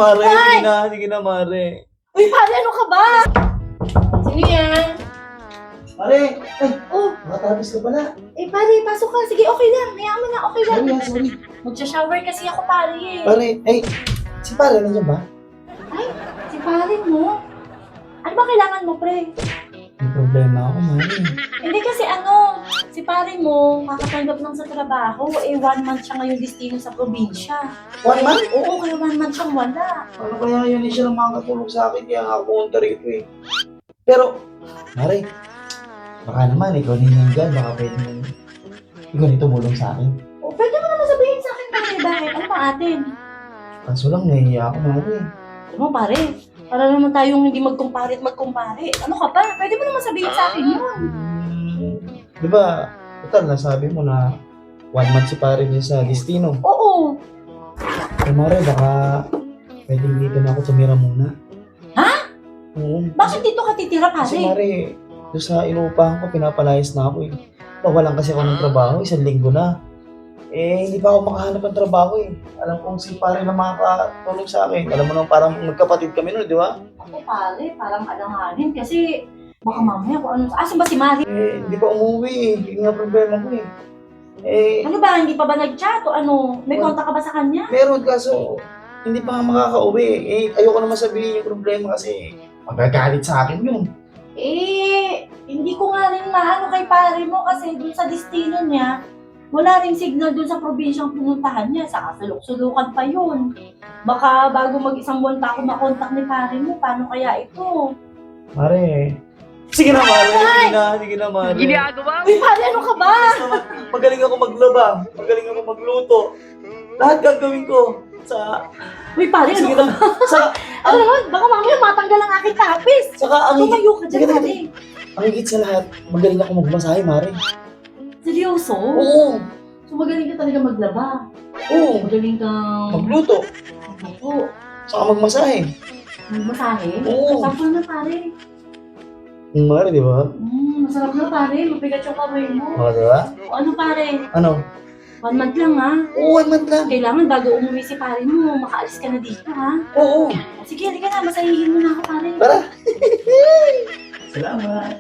Mare, Ay! sige na, Mare. Uy, pare, ano ka ba? Sino yan? Mare, ay, Oh, nakatapos ka pala. pare, pasok ka. Sige, okay lang. Hayaan mo na, okay lang. Sorry. Magsha-shower kasi ako, pare. Pare, ay, si pare nandiyan ba? Ay, si pare mo? Ano ba kailangan mo, pre? May problema ako, Mare. Hindi kasi si pare mo, kakatanggap lang sa trabaho. 1 month siya ngayon destino sa probinsya. 1 month? Oo, kaya 1 month siyang wala. Ano kaya yun siya lang makakatulog sa akin, kaya nga ako punta rito eh. Pero, Mare, baka naman, ikaw din yung dyan, baka pwede nang ikaw nito tumulong sa akin. O, pwede mo naman sabihin sa akin, pare, bakit? Ano pa atin? Kaso lang, nahihiya ako, Mare. Ano mo, pare? Para naman tayong hindi magkumpare at magkumpare. Ano ka pa? Pwede mo naman sabihin sa akin yun. Di ba, total, nasabi mo na 1 month si pare niya sa destino. Oo. Eh, Mare, baka pwedeng dito na ako tumira muna. Ha? Oo. Bakit dito ka titira, Kasi pare? Mare, doon sa inuupahan ko, pinapalayas na ako eh. Walang kasi ako ng trabaho, 1 linggo na. Eh, hindi pa ako makahanap ng trabaho eh. Alam kong si pare na makakatulong sa akin. Alam mo naman, parang magkapatid kami nun, di ba? Ako, pare, parang alanganin kasi baka mamaya kung ano. Asan ba si Mari? Eh, hindi pa umuwi eh. Yun nga problema ko eh. Eh, Ano ba? Hindi pa ba nag-chat o ano? May kontak ka ba sa kanya? meron kaso, hindi pa nga makakauwi. Eh, ayoko naman sabihin yung problema kasi magagalit sa akin yun. Hindi ko nga rin maano kay pare mo kasi dun sa destino niya, wala ring signal dun sa probinsyang pinuntahan niya. Saka sulok-sulukan pa yun. Baka bago mag-isang buwan pa ako makontak ni pare mo, paano kaya ito? Mare, sige na Mare, sige na Mare. Ginagawa Uy, pare, ano ka ba? Magaling ako maglaba, magaling ako magluto. Lahat gagawin ko sa... Uy, pare, ano Sige ka na, ba? Ano naman? Baka mamaya matanggal ang aking tapis. saka ang Tumayo ka sige, dyan, sige, pare. ang higit sa lahat, magaling ako magmasahe, Mare. Seryoso? Oo, So magaling ka talaga maglaba. oo, Magaling kang magluto, magluto. saka magmasahe. Magmasahe? Oo. Sample na, pare. Mare, di ba? Masarap na, pare. Mabigat yung kamay mo. Mga di ba? O ano, pare? Ano? 1 month lang, ha? Oo, 1 month lang. Kailangan bago umuwi si pare mo, makaalis ka na dito, ha? Oo. O, sige, halika na. Masahihin mo na ako, pare. Tara. Salamat.